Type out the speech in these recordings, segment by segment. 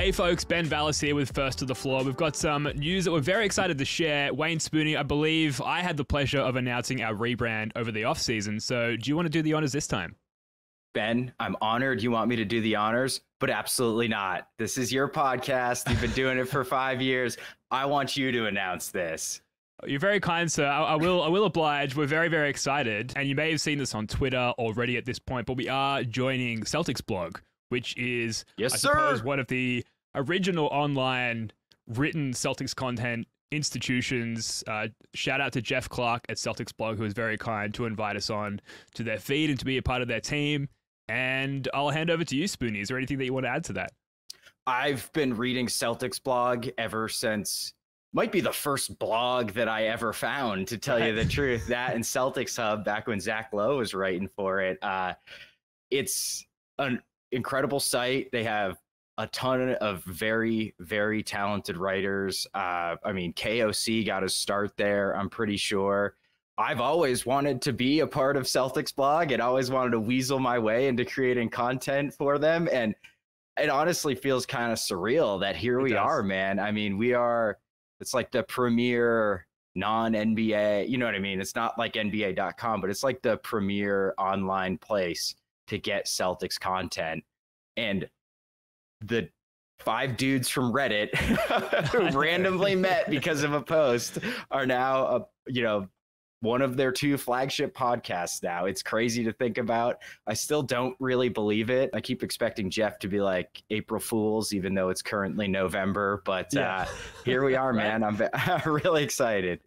Hey folks, Ben Vallis here with First to the Floor. We've got some news that we're very excited to share. Wayne Spooney, I believe I had the pleasure of announcing our rebrand over the off-season, so do you want to do the honors this time? Ben, I'm honored you want me to do the honors, but absolutely not. This is your podcast. You've been doing it for 5 years. I want you to announce this. You're very kind, sir. I will oblige. We're very, very excited, and you may have seen this on Twitter already at this point, but we are joining CelticsBlog, which is, suppose, one of the original online written Celtics content institutions. Shout out to Jeff Clark at CelticsBlog, who was very kind to invite us on to their feed and to be a part of their team. And I'll hand over to you, Spoony. Is there anything that you want to add to that? I've been reading CelticsBlog ever since, might be the first blog that I ever found, to tell you the truth. That and Celtics Hub, back when Zach Lowe was writing for it. It's an incredible site. They have a ton of very, very talented writers. I mean, KOC got his start there, I'm pretty sure. I've always wanted to be a part of CelticsBlog and always wanted to weasel my way into creating content for them. And it honestly feels kind of surreal that here we are, man. I mean, it's like the premier non-NBA, you know what I mean? It's not like NBA.com, but it's like the premier online place to get Celtics content. And the 5 dudes from Reddit who randomly met because of a post are now, one of their 2 flagship podcasts now. It's crazy to think about. I still don't really believe it. I keep expecting Jeff to be like April Fools, even though it's currently November. But here we are, man. I'm really excited.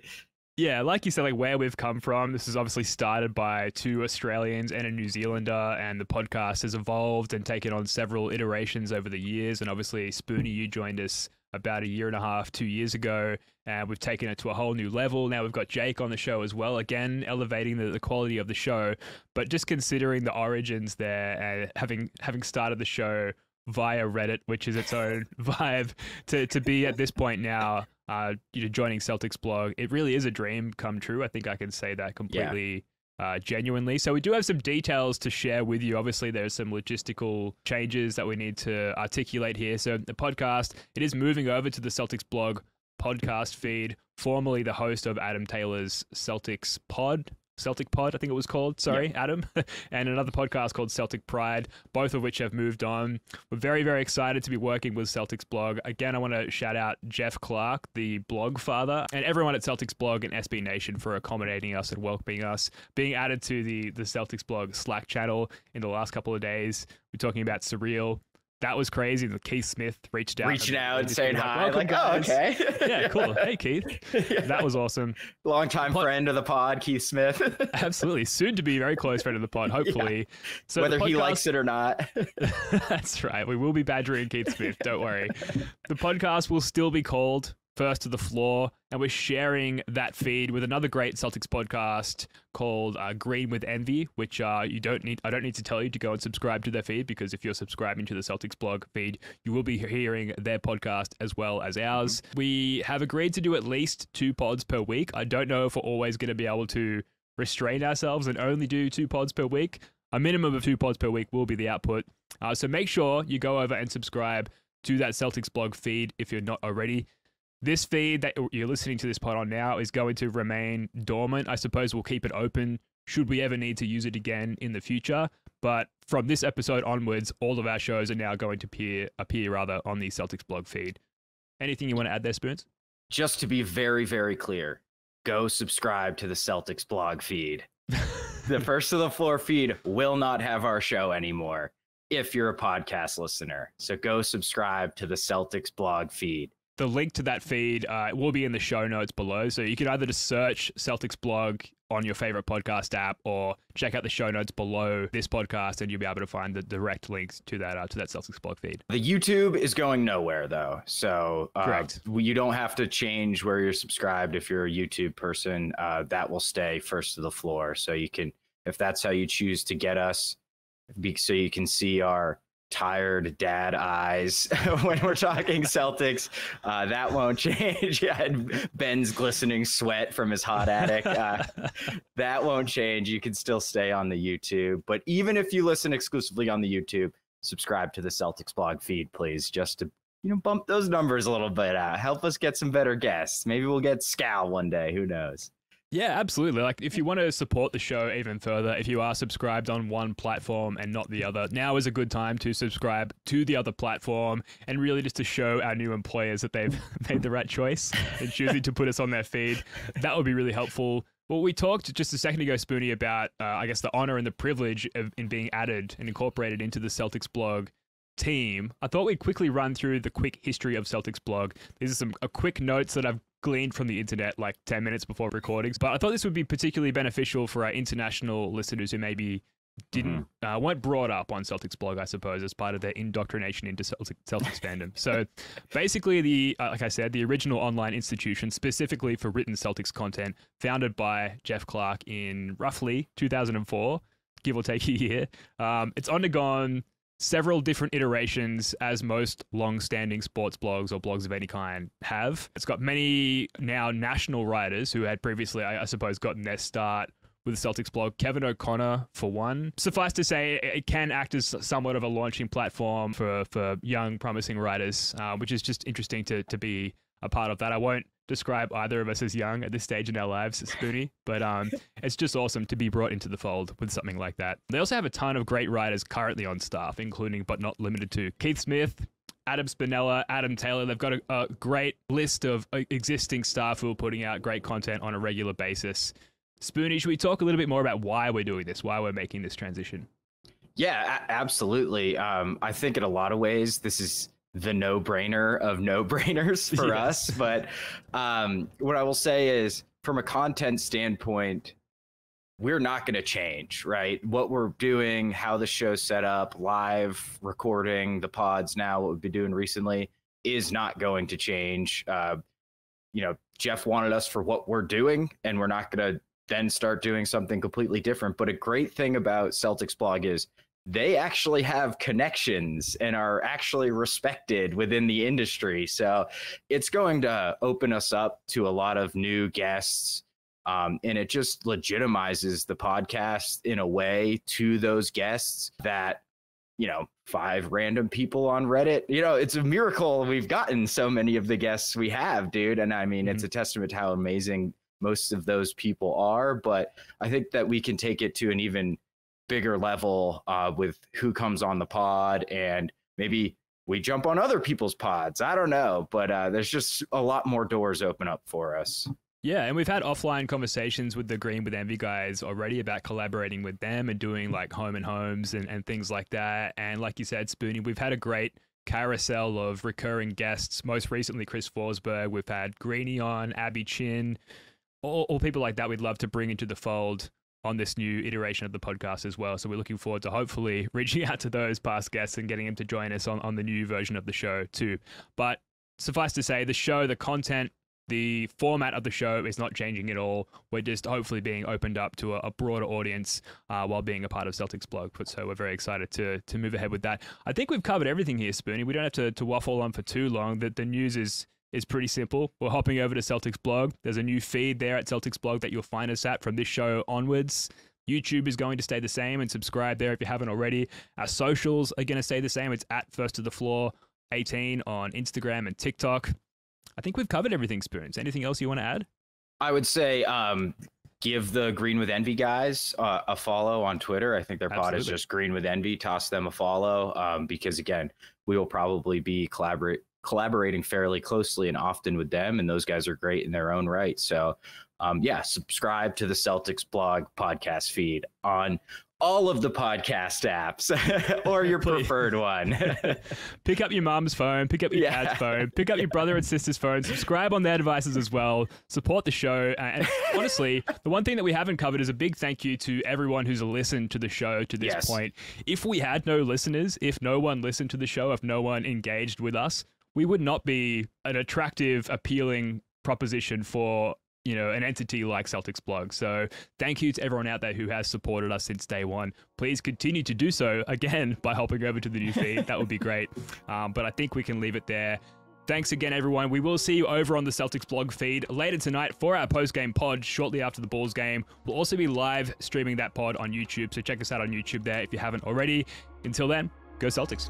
Yeah, like you said, like where we've come from, this is obviously started by 2 Australians and a New Zealander, and the podcast has evolved and taken on several iterations over the years. And obviously, Spoony, you joined us about 1.5 years, 2 years ago, and we've taken it to a whole new level. Now we've got Jake on the show as well, again, elevating the quality of the show. But just considering the origins there, having started the show via Reddit, which is its own vibe, to be at this point now, joining CelticsBlog, it really is a dream come true. I think I can say that completely genuinely. So we do have some details to share with you. Obviously, there's some logistical changes that we need to articulate here. So the podcast, it is moving over to the CelticsBlog podcast feed, formerly the host of Adam Taylor's Celtic Pod, I think it was called. Sorry, yep. Adam. And another podcast called Celtic Pride, both of which have moved on. We're very, very excited to be working with CelticsBlog. Again, I want to shout out Jeff Clark, the blog father, and everyone at CelticsBlog and SB Nation for accommodating us and welcoming us. Being added to the CelticsBlog Slack channel in the last couple of days. We're talking about Surreal. That was crazy. Keith Smith reached out and saying hi. Like, oh, okay. Yeah, cool. Hey, Keith. That was awesome. Longtime friend of the pod, Keith Smith. Absolutely. Soon to be very close friend of the pod, hopefully. Yeah. So whether he likes it or not. That's right. We will be badgering Keith Smith. Don't worry. The podcast will still be called First to the Floor, and we're sharing that feed with another great Celtics podcast called Green with Envy, which I don't need to tell you to go and subscribe to their feed, because if you're subscribing to the CelticsBlog feed, you will be hearing their podcast as well as ours. We have agreed to do at least 2 pods per week. I don't know if we're always going to be able to restrain ourselves and only do 2 pods per week. A minimum of 2 pods per week will be the output. So make sure you go over and subscribe to that CelticsBlog feed if you're not already. This feed that you're listening to this pod on now is going to remain dormant. I suppose we'll keep it open should we ever need to use it again in the future. But from this episode onwards, all of our shows are now going to appear on the CelticsBlog feed. Anything you want to add there, Spoons? Just to be very, very clear, go subscribe to the CelticsBlog feed. The First to the Floor feed will not have our show anymore if you're a podcast listener. So go subscribe to the CelticsBlog feed. The link to that feed will be in the show notes below. So you can either just search CelticsBlog on your favorite podcast app, or check out the show notes below this podcast, and you'll be able to find the direct links to that CelticsBlog feed. The YouTube is going nowhere, though. So correct. You don't have to change where you're subscribed if you're a YouTube person. That will stay First to the Floor. So you can, if that's how you choose to get us, so you can see our tired dad eyes when we're talking Celtics, that won't change. And Ben's glistening sweat from his hot attic, that won't change. You can still stay on the YouTube, but even if you listen exclusively on the YouTube, subscribe to the CelticsBlog feed, please, just to bump those numbers a little bit out. Help us get some better guests. Maybe we'll get Scal one day. Who knows? Yeah, absolutely. Like, if you want to support the show even further, if you are subscribed on one platform and not the other, now is a good time to subscribe to the other platform, and really just to show our new employers that they've made the right choice in choosing to put us on their feed. That would be really helpful. Well, we talked just a second ago, Spoonie, about, I guess, the honor and the privilege in being added and incorporated into the CelticsBlog team. I thought we'd quickly run through the quick history of CelticsBlog. These are some quick notes that I've gleaned from the internet like 10 minutes before recordings, but I thought this would be particularly beneficial for our international listeners who maybe weren't brought up on CelticsBlog, I suppose, as part of their indoctrination into Celtics fandom. So basically, like I said, the original online institution specifically for written Celtics content, founded by Jeff Clark in roughly 2004, give or take a year. It's undergone several different iterations, as most long-standing sports blogs or blogs of any kind have. It's got many now national writers who had previously, I suppose, gotten their start with the CelticsBlog. Kevin O'Connor, for one. Suffice to say, it can act as somewhat of a launching platform for young, promising writers, which is just interesting to be a part of that. I won't describe either of us as young at this stage in our lives, Spoonie, but it's just awesome to be brought into the fold with something like that. They also have a ton of great writers currently on staff, including but not limited to Keith Smith, Adam Spinella, Adam Taylor. They've got a great list of existing staff who are putting out great content on a regular basis. Spoonie, should we talk a little bit more about why we're doing this, why we're making this transition? Yeah, absolutely. I think in a lot of ways, this is the no-brainer of no-brainers for us. But what I will say is, from a content standpoint, we're not going to change, right? What we're doing, how the show's set up, live recording, the pods now, what we've been doing recently, is not going to change. Jeff wanted us for what we're doing, and we're not going to then start doing something completely different. But a great thing about CelticsBlog is they actually have connections and are actually respected within the industry. So it's going to open us up to a lot of new guests. And it just legitimizes the podcast in a way to those guests that, 5 random people on Reddit, it's a miracle we've gotten so many of the guests we have, dude. And I mean, it's a testament to how amazing most of those people are. But I think that we can take it to an even bigger level with who comes on the pod, and maybe we jump on other people's pods. I don't know, but there's just a lot more doors open up for us. Yeah, and we've had offline conversations with the Green with Envy guys already about collaborating with them and doing like home and homes and things like that. And like you said, Spoonie, we've had a great carousel of recurring guests. Most recently, Chris Forsberg. We've had Greenie on, Abby Chin, all people like that we'd love to bring into the fold on this new iteration of the podcast as well. So we're looking forward to hopefully reaching out to those past guests and getting them to join us on the new version of the show too. But suffice to say, the show, the content, the format of the show is not changing at all. We're just hopefully being opened up to a broader audience while being a part of CelticsBlog. So we're very excited to move ahead with that. I think we've covered everything here, Spoonie. We don't have to waffle on for too long. The news is pretty simple. We're hopping over to CelticsBlog. There's a new feed there at CelticsBlog that you'll find us at from this show onwards. YouTube is going to stay the same, and subscribe there if you haven't already. Our socials are going to stay the same. It's at First to the Floor 18 on Instagram and TikTok. I think we've covered everything, Spoons. Anything else you want to add? I would say give the Green with Envy guys a follow on Twitter. I think their pod is just Green with Envy. Toss them a follow because, again, we will probably be collaborating fairly closely and often with them, and those guys are great in their own right. So subscribe to the CelticsBlog podcast feed on all of the podcast apps or your preferred one. Pick up your mom's phone, pick up your dad's phone, pick up your brother and sister's phone, subscribe on their devices as well, support the show. And honestly, the one thing that we haven't covered is a big thank you to everyone who's listened to the show to this point. If we had no listeners, if no one listened to the show, if no one engaged with us, we would not be an attractive, appealing proposition for an entity like CelticsBlog. So thank you to everyone out there who has supported us since day one. Please continue to do so, again, by hopping over to the new feed. That would be great. But I think we can leave it there. Thanks again, everyone. We will see you over on the CelticsBlog feed later tonight for our post-game pod shortly after the Bulls game. We'll also be live streaming that pod on YouTube, so check us out on YouTube there if you haven't already. Until then, go Celtics.